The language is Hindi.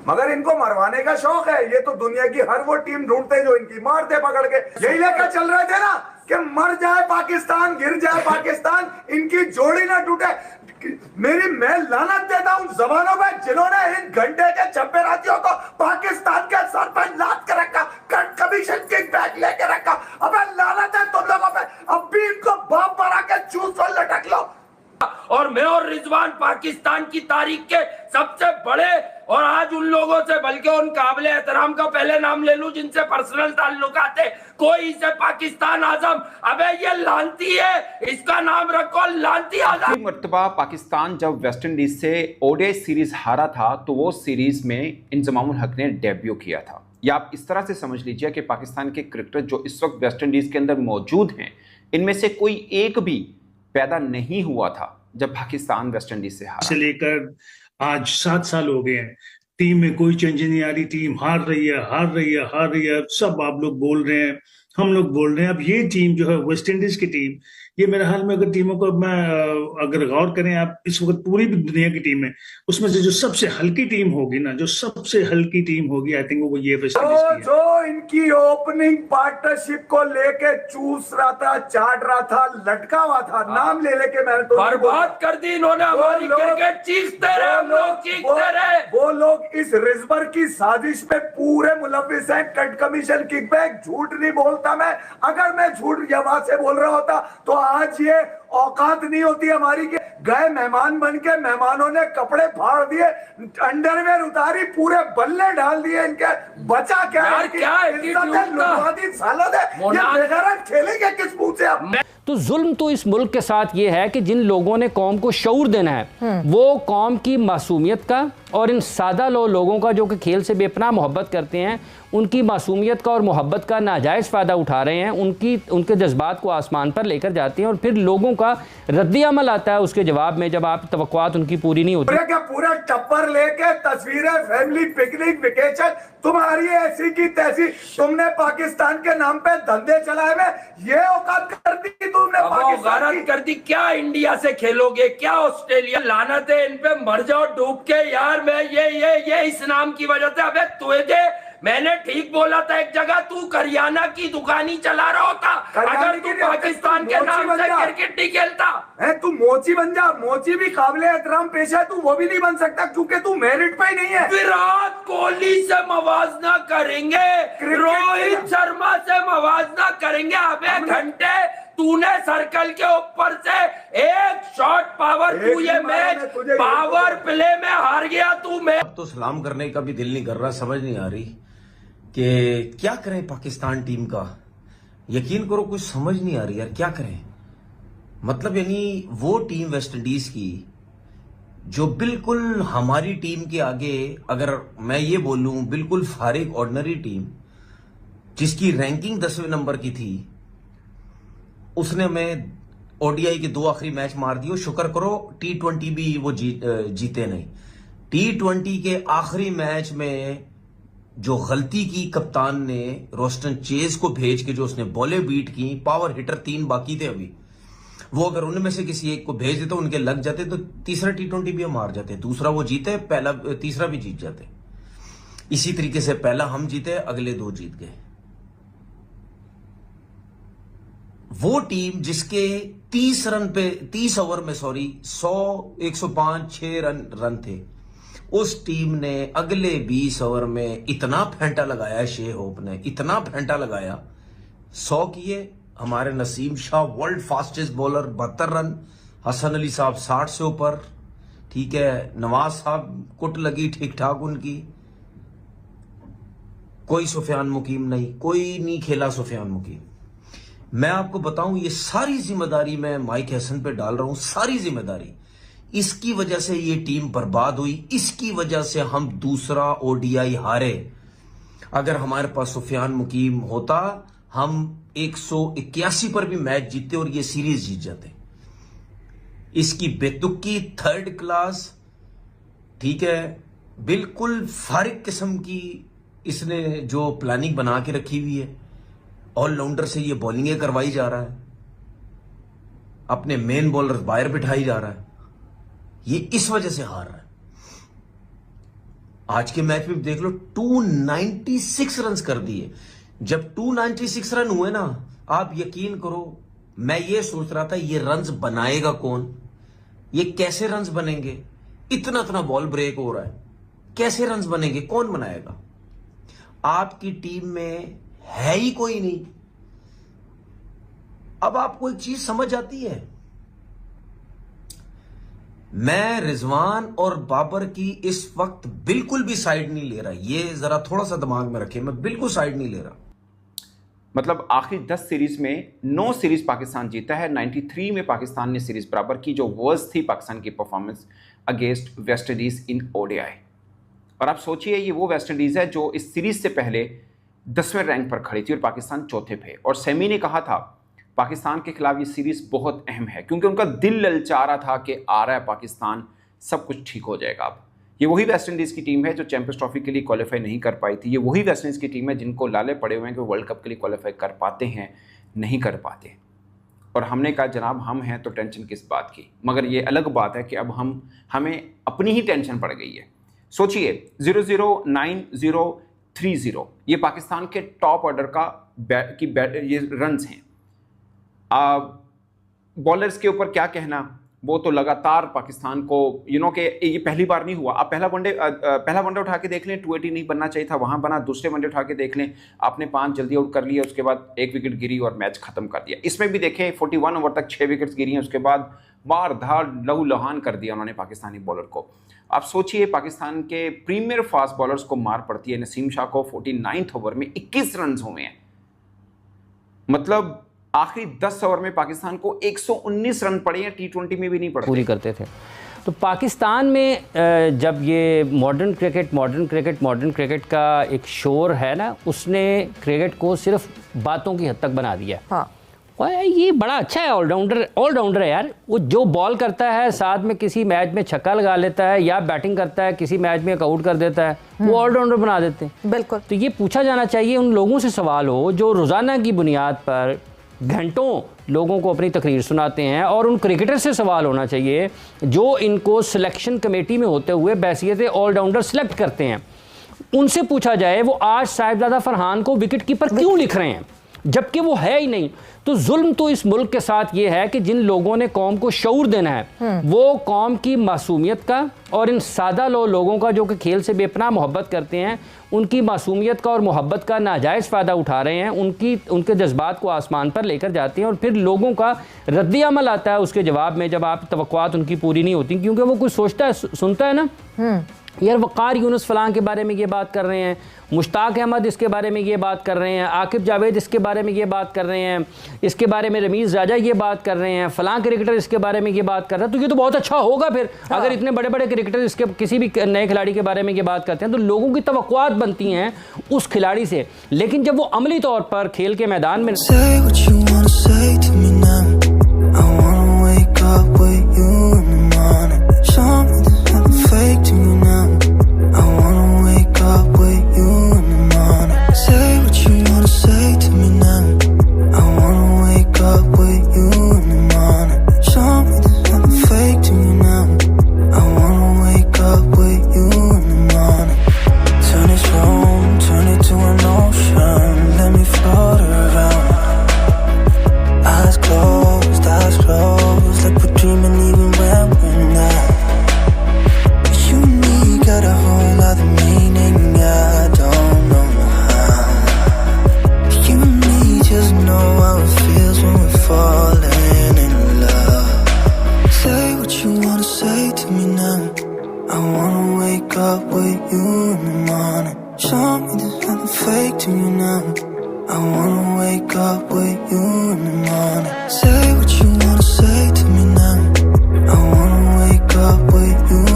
मगर इनको मरवाने का शौक है। ये तो दुनिया की हर वो टीम ढूंढते जो इनकी मार दे पकड़ के। यही लेकर चल रहे थे ना कि मर जाए पाकिस्तान, गिर जाए पाकिस्तान, इनकी जोड़ी ना टूटे। मैं लानत देता हूं जबानों पे जिन्होंने इन घंटे के छप्पे रातियों को पाकिस्तान के सर पर लाद कर रखा, कमीशन किक बैक लेके रखा। अबे लानत है तुम लोगों पे। अब भी इनको बाप बना के चूस और लटक लो। और मैं और रिजवान पाकिस्तान की तारीख के सबसे बड़े, और आज उन लोगों से बल्कि उन काबिले एहतराम का पहले नाम ले लूं जिनसे पर्सनल ताल्लुकात है, कोई इसे पाकिस्तान आजम। अबे ये लानती है, इसका नाम रखो लानती आजम। एक मर्तबा पाकिस्तान जब वेस्ट इंडीज से ओडीआई सीरीज हारा था तो वो सीरीज में इंजमामुल हक ने डेब्यू किया था। या आप इस तरह से समझ लीजिए कि पाकिस्तान के क्रिकेटर जो इस वक्त वेस्ट इंडीज के अंदर मौजूद हैं, इनमें से कोई एक भी पैदा नहीं हुआ था जब पाकिस्तान वेस्ट इंडीज से हारा। से लेकर आज 7 साल हो गए हैं, टीम में कोई चेंज नहीं आ रही, टीम हार रही है, सब आप लोग बोल रहे हैं, हम लोग बोल रहे हैं। अब ये टीम जो है वेस्ट इंडीज की टीम, ये मेरे हाल में अगर टीमों को अगर गौर करें आप, इस वक्त पूरी दुनिया की टीम है, उसमें से जो सबसे हल्की टीम होगी ना, जो सबसे हल्की टीम होगी, आई थिंक वो ये वेस्ट इंडीज की है। जो इनकी ओपनिंग पार्टनरशिप को लेके चूस रहा था, चाट रहा था, लटका हुआ था, नाम ले लेके मैंने तो बर्बाद कर दी इन्होंने हमारी क्रिकेट। चीखते रहे हम लोग, चीखते रहे। वो लोग इस रिजवर की साजिश में पूरे मुलविस हैं। कट कमीशन किकबैक, झूठ नहीं बोलता मैं। अगर मैं झूठ यहां से बोल रहा होता तो आज ये औकात नहीं होती हमारी के गए मेहमान बन के मेहमानों ने कपड़े फाड़ दिए, अंडरवेयर उतारी, पूरे बल्ले डाल दिए इनके। बचा क्या यार, क्या खेलेंगे किस मुंह से अब? तो जुल्म तो इस मुल्क के साथ ये है कि जिन लोगों ने कौम को शऊर देना है वो कौम की मासूमियत का और इन सादा लोगों का जो कि खेल से बेपनाह मोहब्बत करते हैं, उनकी मासूमियत का और मोहब्बत का नाजायज़ फ़ायदा उठा रहे हैं। उनके जज्बात को आसमान पर लेकर जाते हैं और फिर लोगों का रद्दी अमल आता है उसके जवाब में जब आप तवक्कुआत उनकी पूरी नहीं होती। पूरा टप्पर लेके तस्वीरें, फैमिली पिकनिक, वेकेशन, तुम्हारी ऐसी की तैसी। तुमने पाकिस्तान के नाम पे धंधे चलाए में ये औकात कर दी तुमने। पाकिस्तान कर दी। क्या इंडिया से खेलोगे, क्या ऑस्ट्रेलिया? लानत है इन पे, मर जाओ डूब के। यार मैं ये इस नाम की वजह से, अबे तुझे मैंने ठीक बोला था एक जगह, तू करियाना की दुकानी चला रहा होता अगर तू पाकिस्तान के नाम से क्रिकेट नहीं खेलता है। तू मोची बन जा। मोची भी काबिले एहतराम पेशा है, तू वो भी नहीं बन सकता क्योंकि तू मेरिट पे ही नहीं है। विराट कोहली से मवाजना करेंगे, रोहित शर्मा से मवाजना करेंगे। अबे घंटे तूने सर्कल के ऊपर से एक शॉट पावर, तू ये मैच पावर प्ले में हार गया तू। मैं अब तो सलाम करने का भी दिल नहीं कर रहा, समझ नहीं आ रही कि क्या करें पाकिस्तान टीम का। यकीन करो कुछ समझ नहीं आ रही यार, क्या करें। मतलब यानी वो टीम वेस्ट इंडीज की जो बिल्कुल हमारी टीम के आगे, अगर मैं ये बोलूं बिल्कुल फारिग ऑर्डिनरी टीम, जिसकी रैंकिंग 10वें नंबर की थी, उसने हमें ओडीआई के 2 आखिरी मैच मार दिए। शुक्र करो T20 भी वो जीते नहीं। T20 के आखिरी मैच में जो गलती की कप्तान ने, रोस्टन चेज को भेज के जो उसने बॉलें बीट की, पावर हिटर 3 बाकी थे अभी, वो अगर उनमें से किसी एक को भेज देते, उनके लग जाते तो तीसरा T20 भी हम हार जाते, दूसरा वो जीते, पहला तीसरा भी जीत जाते। इसी तरीके से पहला हम जीते, अगले 2 जीत गए। वो टीम जिसके 30 ओवर में 100, 105, 6 रन थे, उस टीम ने अगले 20 ओवर में इतना फेंटा लगाया, शे होप ने इतना फेंटा लगाया, 100 किए। हमारे Naseem Shah world fastest bowler 72 run, Hasan Ali साहब 60 से ऊपर, ठीक है, नवाज साहब कुट लगी ठीक ठाक उनकी, कोई सुफियान मुकीम नहीं, कोई नहीं खेला सुफियान मुकीम। मैं आपको बताऊं, ये सारी जिम्मेदारी मैं माइक हसन पे डाल रहा हूं, सारी जिम्मेदारी। इसकी वजह से ये टीम बर्बाद हुई, इसकी वजह से हम दूसरा ओडीआई हारे। अगर हमारे पास सुफियान मुकीम होता, हम 181 पर भी मैच जीतते और ये सीरीज जीत जाते। इसकी बेतुकी, थर्ड क्लास, ठीक है, बिल्कुल फारिग किस्म की इसने जो प्लानिंग बना के रखी हुई है। ऑलराउंडर से ये बॉलिंगें करवाई जा रहा है, अपने मेन बॉलर बाहर बिठाई जा रहा है, ये इस वजह से हार रहा है। आज के मैच में देख लो 296 रन कर दिए। जब 296 रन हुए ना, आप यकीन करो, मैं ये सोच रहा था ये रन्स बनाएगा कौन, ये कैसे रन्स बनेंगे, इतना इतना बॉल ब्रेक हो रहा है, कैसे रन्स बनेंगे, कौन बनाएगा। आपकी टीम में है ही कोई नहीं। अब आपको एक चीज समझ आती है, मैं रिजवान और बाबर की इस वक्त बिल्कुल भी साइड नहीं ले रहा। ये जरा थोड़ा सा दिमाग में रखें, मैं बिल्कुल साइड नहीं ले रहा। मतलब आखिरी 10 सीरीज में 9 सीरीज पाकिस्तान जीता है। 93 में पाकिस्तान ने सीरीज बराबर की, जो वर्स्ट थी पाकिस्तान की performance against West Indies in ODI. और आप सोचिए, ये वो वेस्ट इंडीज है जो इस सीरीज से पहले 10वें रैंक पर खड़ी थी और पाकिस्तान चौथे पे। और सेमी ने कहा था पाकिस्तान के खिलाफ ये सीरीज बहुत अहम है, क्योंकि उनका दिल ललचा रहा था कि आ रहा है पाकिस्तान, सब कुछ ठीक हो जाएगा। अब ये वही वेस्ट इंडीज़ की टीम है जो चैंपियंस ट्रॉफी के लिए क्वालिफाई नहीं कर पाई थी। ये वही वेस्ट इंडीज़ की टीम है जिनको लाले पड़े हुए हैं कि वर्ल्ड कप के लिए क्वालिफाई कर पाते हैं, नहीं कर पाते। और हमने कहा जनाब हम हैं तो टेंशन किस बात की। मगर ये अलग बात है कि अब हमें अपनी ही टेंशन पड़ गई है। सोचिए 0-0-9-0-3-0 ये पाकिस्तान के टॉप ऑर्डर का ये रन्स हैं। बॉलर्स के ऊपर क्या कहना, वो तो लगातार पाकिस्तान को कि ये पहली बार नहीं हुआ। आप पहला वनडे उठा के देख लें, 280 नहीं बनना चाहिए था, वहां बना। दूसरे वनडे उठा के देख लें, आपने 5 जल्दी आउट कर लिया, उसके बाद 1 विकेट गिरी और मैच खत्म कर दिया। इसमें भी देखें 41 ओवर तक 6 विकेट्स गिरी हैं, उसके बाद मार धाड़ लहू लहान कर दिया उन्होंने पाकिस्तानी बॉलर को। आप सोचिए पाकिस्तान के प्रीमियर फास्ट बॉलर्स को मार पड़ती है। नसीम शाह को 49 ओवर में 21 रन हुए हैं। मतलब आखिरी 10 ओवर में पाकिस्तान को 119 रन पड़े हैं, T20 में भी नहीं पड़े, पूरी करते थे। तो पाकिस्तान में जब ये मॉडर्न क्रिकेट का एक शोर है ना, उसने क्रिकेट को सिर्फ बातों की हद तक बना दिया। हाँ, ये बड़ा अच्छा है, ऑलराउंडर है यार। वो जो बॉल करता है, साथ में किसी मैच में छक्का लगा लेता है, या बैटिंग करता है, किसी मैच में आउट कर देता है, वो ऑलराउंडर बना देते हैं। बिल्कुल। तो ये पूछा जाना चाहिए, उन लोगों से सवाल हो जो रोज़ाना की बुनियाद पर घंटों लोगों को अपनी तकरीर सुनाते हैं, और उन क्रिकेटर से सवाल होना चाहिए जो इनको सिलेक्शन कमेटी में होते हुए बैसियत ऑलराउंडर सेलेक्ट करते हैं। उनसे पूछा जाए वो आज साहिबजादा फरहान को विकेट कीपर क्यों लिख रहे हैं, जबकि वो है ही नहीं। तो जुल्म तो इस मुल्क के साथ ये है कि जिन लोगों ने कौम को शऊर देना है, वो कौम की मासूमियत का और इन सादा लोगों का जो कि खेल से बेपनाह मोहब्बत करते हैं, उनकी मासूमियत का और मोहब्बत का नाजायज़ फ़ायदा उठा रहे हैं। उनके जज्बात को आसमान पर लेकर जाते हैं, और फिर लोगों का रद्दी अमल आता है उसके जवाब में, जब आप तवक्कुआत उनकी पूरी नहीं होती। क्योंकि वो कुछ सोचता है, सुनता है ना, यार वक़ार यूनुस फ़लाँ के बारे में ये बात कर रहे हैं, मुश्ताक अहमद इसके बारे में ये बात कर रहे हैं, आकिब जावेद इसके बारे में ये बात कर रहे हैं, इसके बारे में रमीज़ राजा ये बात कर रहे हैं, फ़लाँ क्रिकेटर इसके बारे में ये बात कर रहे हैं। तो ये तो बहुत अच्छा होगा फिर। हाँ। अगर इतने बड़े बड़े क्रिकेटर इसके किसी भी नए खिलाड़ी के बारे में ये बात करते हैं, तो लोगों की तवक्कुआत बनती हैं उस खिलाड़ी से। लेकिन जब वो अमली तौर पर खेल के मैदान में Say what you wanna say to me now. I wanna wake up with you.